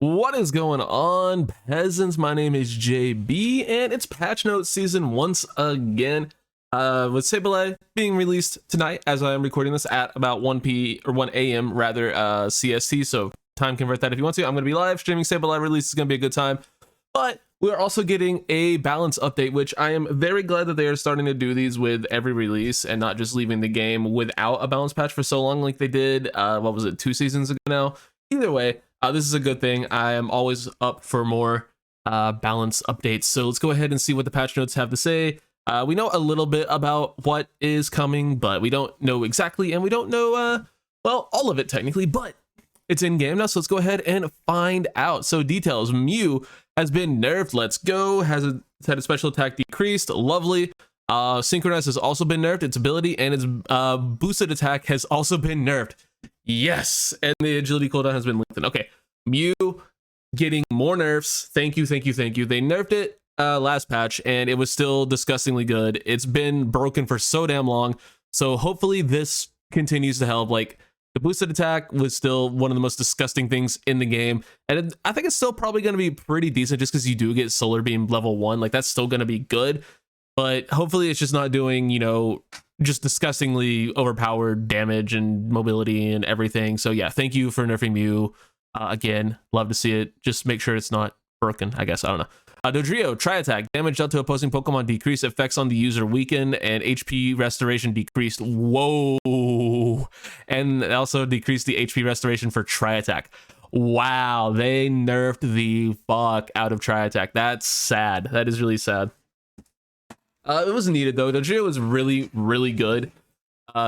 What is going on, peasants? My name is JB, and it's Patch Notes season once again. With SHACKLE being released tonight, as I am recording this at about 1 a.m. rather, CST. So time convert that if you want to. I'm going to be live streaming SHACKLE release. It's going to be a good time. But we're also getting a balance update, which I am very glad that they are starting to do these with every release and not just leaving the game without a balance patch for so long like they did. What was it, 2 seasons ago now? Either way. This is a good thing. I am always up for more balance updates. So let's go ahead and see what the patch notes have to say. We know a little bit about what is coming, but we don't know exactly, and we don't know, well, all of it technically, but it's in game now. So let's go ahead and find out. So details: MEW has been nerfed. Let's go. Has had a special attack decreased. Lovely. Synchronize has also been nerfed. Its ability and its boosted attack has also been nerfed. Yes, and the agility cooldown has been lengthened. Okay, MEW getting more nerfs. Thank you, thank you, thank you. They nerfed it last patch, and it was still disgustingly good. It's been broken for so damn long, so hopefully this continues to help. Like, the boosted attack was still one of the most disgusting things in the game, and I think it's still probably going to be pretty decent just because you do get Solar Beam level 1. Like, that's still going to be good, but hopefully it's just not doing, you know, just disgustingly overpowered damage and mobility and everything. So yeah, thank you for nerfing MEW. Again, love to see it. Just make sure it's not broken, I guess. I don't know. Dodrio, Tri Attack, damage dealt to opposing Pokemon decreased, effects on the user weakened, and HP restoration decreased. Whoa. And also decreased the HP restoration for Tri Attack. Wow, they nerfed the fuck out of Tri Attack. That's sad. That is really sad. It was needed though. Dodrio was really, really good.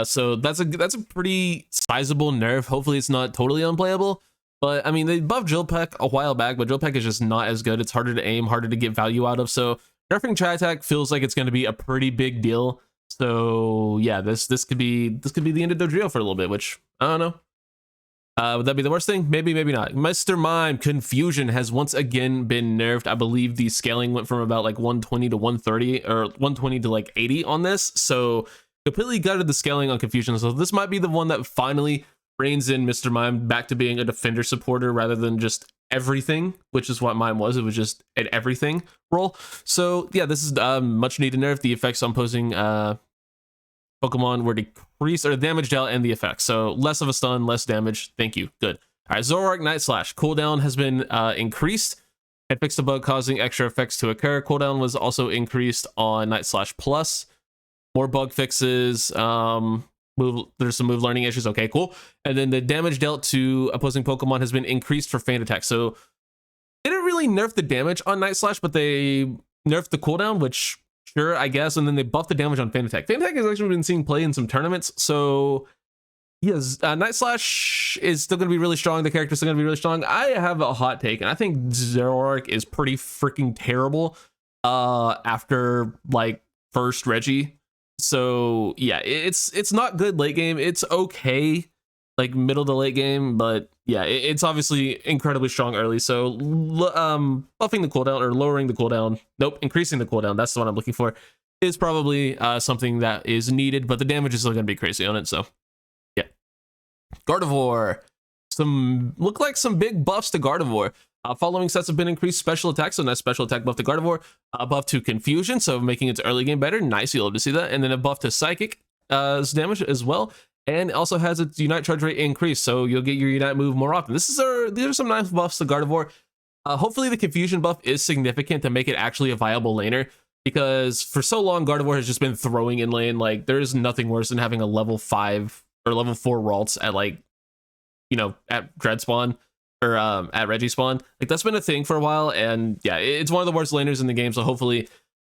So that's a pretty sizable nerf. Hopefully it's not totally unplayable. But I mean, they buffed Drill Peck a while back, but Drill Peck is just not as good. It's harder to aim, harder to get value out of. So nerfing Tri Attack feels like it's going to be a pretty big deal. So yeah, this could be the end of Dodrio for a little bit, which I don't know. Would that be the worst thing? Maybe, maybe not. Mr. Mime, Confusion has once again been nerfed. I believe the scaling went from about like 120 to 130 or 120 to like 80 on this. So completely gutted the scaling on Confusion. So this might be the one that finally reins in Mr. Mime back to being a defender supporter rather than just everything, which is what Mime was. It was just an everything role. So yeah, this is much needed nerf. The effects on opposing Pokemon were decreased, or damage dealt and the effects. So less of a stun, less damage. Thank you. Good. All right, Zoroark Night Slash. Cooldown has been increased. It fixed a bug causing extra effects to occur. Cooldown was also increased on Night Slash Plus. More bug fixes. There's some move learning issues. Okay, cool. And then the damage dealt to opposing Pokemon has been increased for Feint Attack. So they didn't really nerf the damage on Night Slash, but they nerfed the cooldown, which sure, I guess, and then they buffed the damage on Feint Attack. Feint Attack has actually been seeing play in some tournaments, so yes, Night Slash is still going to be really strong. The character's still going to be really strong. I have a hot take, and I think Zoroark is pretty freaking terrible after, like, first Reggie. So, yeah, it's not good late game. It's okay, like, middle to late game, but yeah, it's obviously incredibly strong early. So buffing the cooldown, or lowering the cooldown, nope, increasing the cooldown, that's the one I'm looking for, is probably something that is needed, but the damage is still going to be crazy on it. So yeah. Gardevoir, look like some big buffs to Gardevoir. Following sets have been increased special attacks, so nice special attack buff to Gardevoir, a buff to Confusion, so making its early game better. Nice, you'll love to see that. And then a buff to Psychic damage as well. And also has its Unite charge rate increased, so you'll get your Unite move more often. These are some nice buffs to Gardevoir. Hopefully the Confusion buff is significant to make it actually a viable laner, because for so long Gardevoir has just been throwing in lane. Like, there is nothing worse than having a level 5 or level 4 Ralts at, like, you know, at Dread spawn or at Reggie spawn. Like, that's been a thing for a while, and yeah, it's one of the worst laners in the game. So hopefully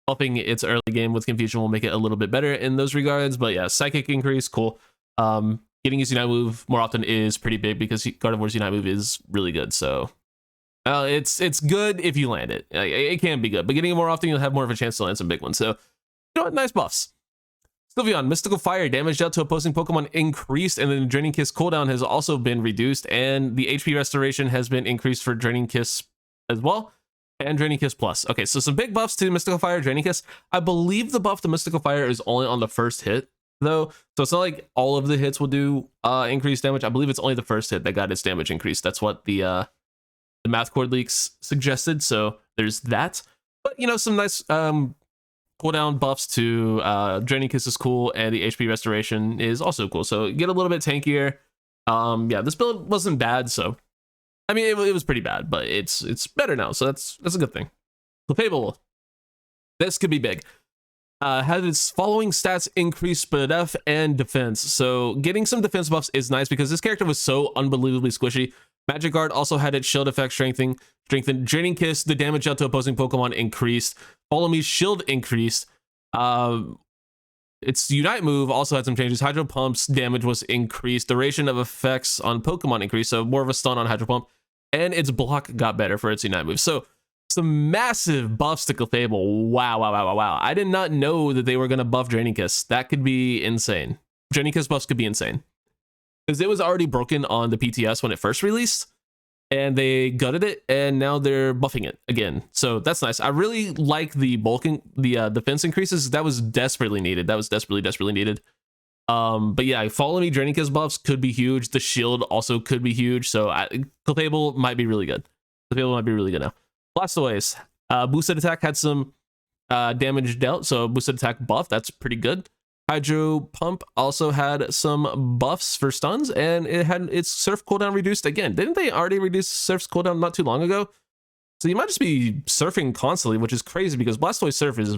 buffing its early game with Confusion will make it a little bit better in those regards. But yeah, Psychic increase, cool. Getting his Unite move more often is pretty big, because Gardevoir's Unite move is really good. So it's good if you land it. It can be good, but getting it more often, you'll have more of a chance to land some big ones. So, you know what, nice buffs. Sylveon, Mystical Fire, damage dealt to opposing Pokemon increased, and then the Draining Kiss cooldown has also been reduced, and the HP restoration has been increased for Draining Kiss as well, and Draining Kiss Plus. Okay, so some big buffs to Mystical Fire, Draining Kiss. I believe the buff to Mystical Fire is only on the first hit, though, so it's not like all of the hits will do increased damage. I believe it's only the first hit that got its damage increased. That's what the the math cord leaks suggested. So there's that. But you know, some nice cooldown buffs to Draining Kiss is cool, and the HP restoration is also cool. So get a little bit tankier. Yeah, this build wasn't bad, so I mean it was pretty bad, but it's better now, so that's a good thing. Clefable, this could be big. Had its following stats increase speed def and defense. So getting some defense buffs is nice because this character was so unbelievably squishy. Magic Guard also had its shield effect strengthened. Draining Kiss, the damage dealt to opposing Pokemon increased. Follow Me's shield increased. Its Unite move also had some changes. Hydro Pump's damage was increased. Duration of effects on Pokemon increased, so more of a stun on Hydro Pump. And its block got better for its Unite move. So some massive buffs to Clefable. Wow. I did not know that they were going to buff Draining Kiss. That could be insane. Draining Kiss buffs could be insane. Because it was already broken on the PTS when it first released, and they gutted it, and now they're buffing it again. So that's nice. I really like the bulking, the defense increases. That was desperately needed. That was desperately needed. But yeah, Follow Me Draining Kiss buffs could be huge. The shield also could be huge. So Clefable might be really good. Clefable might be really good now. Blastoise, boosted attack had some damage dealt, so boosted attack buff. That's pretty good. Hydro Pump also had some buffs for stuns, and it had its Surf cooldown reduced again. Didn't they already reduce Surf's cooldown not too long ago? So you might just be surfing constantly, which is crazy because Blastoise Surf is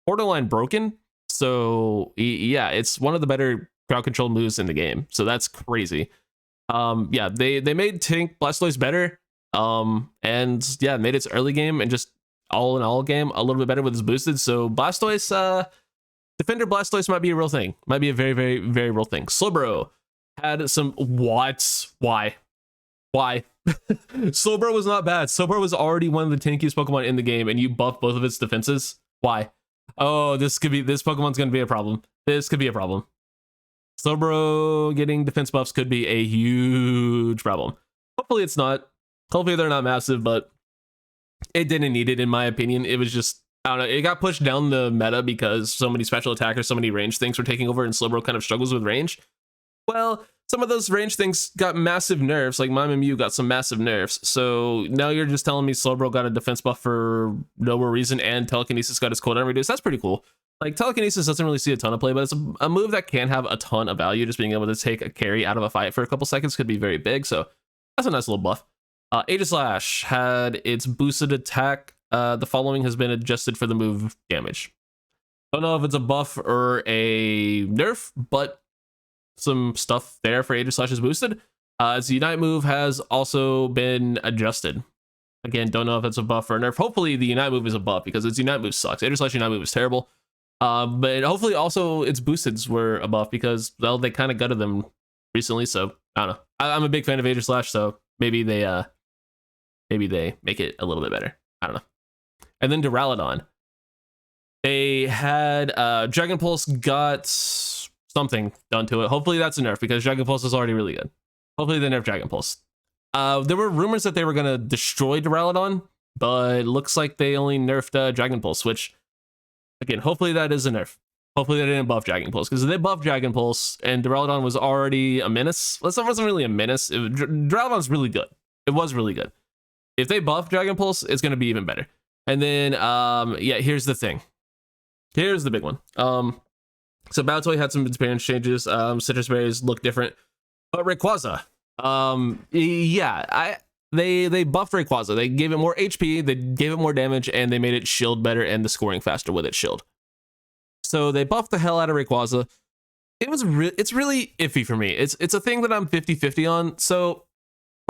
borderline broken. So yeah, it's one of the better crowd control moves in the game. So that's crazy. Yeah, they made Tank Blastoise better. And yeah, made its early game and just all in all game a little bit better with its boosted. So Blastoise, Defender Blastoise might be a real thing. Might be a very real thing. Slowbro had some what? Why? Slowbro was not bad. Slowbro was already one of the tankiest Pokemon in the game, and you buff both of its defenses. Why? Oh, this Pokemon's gonna be a problem. This could be a problem. Slowbro getting defense buffs could be a huge problem. Hopefully it's not. Hopefully they're not massive, but it didn't need it in my opinion. It was just, I don't know, it got pushed down the meta because so many special attackers, so many range things were taking over, and Slowbro kind of struggles with range. Well, some of those range things got massive nerfs, like Mime and MEW got some massive nerfs. So now you're just telling me Slowbro got a defense buff for no reason, and Telekinesis got its cooldown reduced. That's pretty cool. Like, Telekinesis doesn't really see a ton of play, but it's a move that can have a ton of value. Just being able to take a carry out of a fight for a couple seconds could be very big. So that's a nice little buff. Aegislash had its boosted attack. The following has been adjusted for the move damage. Don't know if it's a buff or a nerf, but some stuff there for Aegislash's boosted. Its Unite move has also been adjusted. Again, don't know if it's a buff or a nerf. Hopefully the Unite move is a buff because its Unite move sucks. Aegislash Unite move is terrible. But hopefully also its boosteds were a buff because, well, they kind of gutted them recently. So I don't know. I'm a big fan of Aegislash, so maybe they make it a little bit better. I don't know. And then Duraludon. They had Dragon Pulse got something done to it. Hopefully that's a nerf because Dragon Pulse is already really good. Hopefully they nerf Dragon Pulse. There were rumors that they were going to destroy Duraludon, but it looks like they only nerfed Dragon Pulse, which, again, hopefully that is a nerf. Hopefully they didn't buff Dragon Pulse, because if they buffed Dragon Pulse and Duraludon was already a menace, well, it wasn't really a menace. Duraludon's really good. It was really good. If they buff Dragon Pulse, it's going to be even better. And then, yeah, here's the thing. Here's the big one. So Baltoy had some appearance changes. Citrus berries look different. But Rayquaza, yeah, they buffed Rayquaza. They gave it more HP, they gave it more damage, and they made it shield better and the scoring faster with its shield. So they buffed the hell out of Rayquaza. It's really iffy for me. It's a thing that I'm 50-50 on. So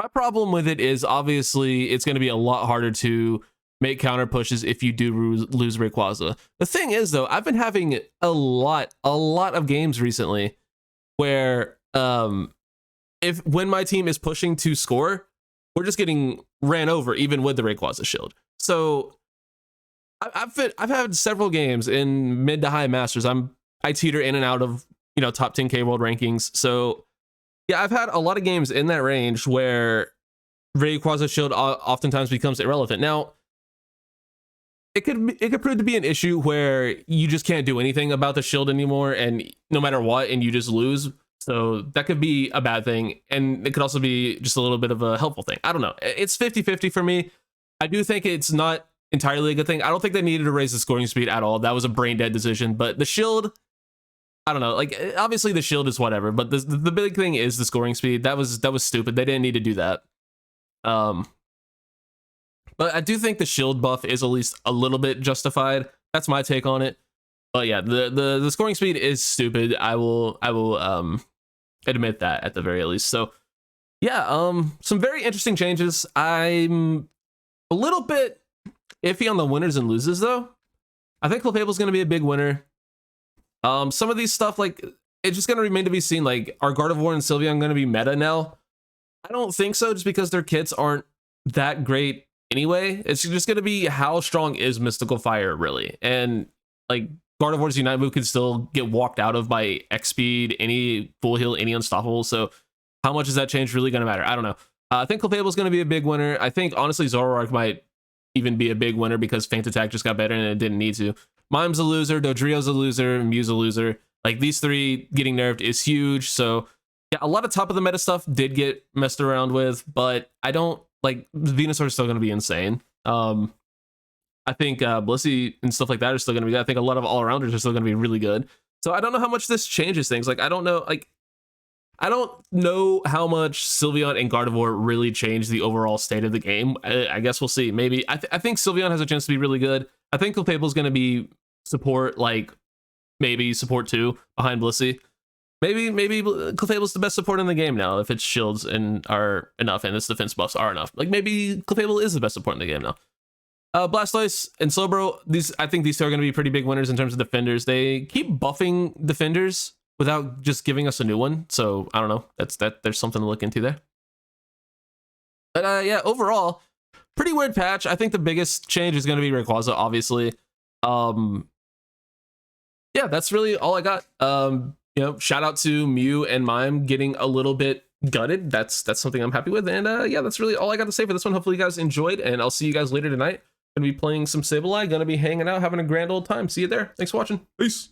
my problem with it is obviously it's going to be a lot harder to make counter pushes if you do lose Rayquaza. The thing is, though, I've been having a lot of games recently where when my team is pushing to score, we're just getting ran over even with the Rayquaza shield. So I've had several games in mid to high masters. I teeter in and out of, you know, top 10K world rankings. So yeah, I've had a lot of games in that range where Rayquaza shield oftentimes becomes irrelevant. Now, it could prove to be an issue where you just can't do anything about the shield anymore, and no matter what, and you just lose. So that could be a bad thing, and it could also be just a little bit of a helpful thing. I don't know. It's 50-50 for me. I do think it's not entirely a good thing. I don't think they needed to raise the scoring speed at all. That was a brain dead decision. But the shield, I don't know. Like, obviously the shield is whatever, but the big thing is the scoring speed. That was stupid. They didn't need to do that. But I do think the shield buff is at least a little bit justified. That's my take on it. But yeah, the scoring speed is stupid. I will admit that at the very least. So yeah, some very interesting changes. I'm a little bit iffy on the winners and losers though. I think Clefable's going to be a big winner. Some of these stuff, like, it's just going to remain to be seen. Like, are Gardevoir and Sylveon going to be meta now? I don't think so, just because their kits aren't that great anyway. It's just going to be how strong is Mystical Fire really, and like Gardevoir's Unite move could still get walked out of by X speed, any full heal, any unstoppable. So how much is that change really going to matter? I don't know. I think Clefable's going to be a big winner. I think honestly Zoroark might even be a big winner because Feint Attack just got better and it didn't need to. Mime's a loser, Dodrio's a loser, Mew's a loser. Like, these three getting nerfed is huge. So yeah, a lot of top of the meta stuff did get messed around with, but I don't like Venusaur is still going to be insane. I think Blissey and stuff like that are still going to be good. I think a lot of all-arounders are still going to be really good. So I don't know how much this changes things. Like, I don't know how much Sylveon and Gardevoir really change the overall state of the game. I guess we'll see. Maybe. I think Sylveon has a chance to be really good. I think Clefable's going to be support, like, maybe support 2 behind Blissey. Maybe Clefable's the best support in the game now if its shields and are enough and its defense buffs are enough. Like, maybe Clefable is the best support in the game now. Blastoise and Slowbro, I think these two are going to be pretty big winners in terms of defenders. They keep buffing defenders without just giving us a new one, so I don't know. There's something to look into there. But yeah, overall, pretty weird patch. I think the biggest change is going to be Rayquaza, obviously. Yeah, that's really all I got. You know, shout out to Mew and Mime getting a little bit gutted. That's something I'm happy with. And yeah, that's really all I got to say for this one. Hopefully you guys enjoyed, and I'll see you guys later tonight. Gonna be playing some Sableye, gonna be hanging out, having a grand old time. See you there. Thanks for watching. Peace.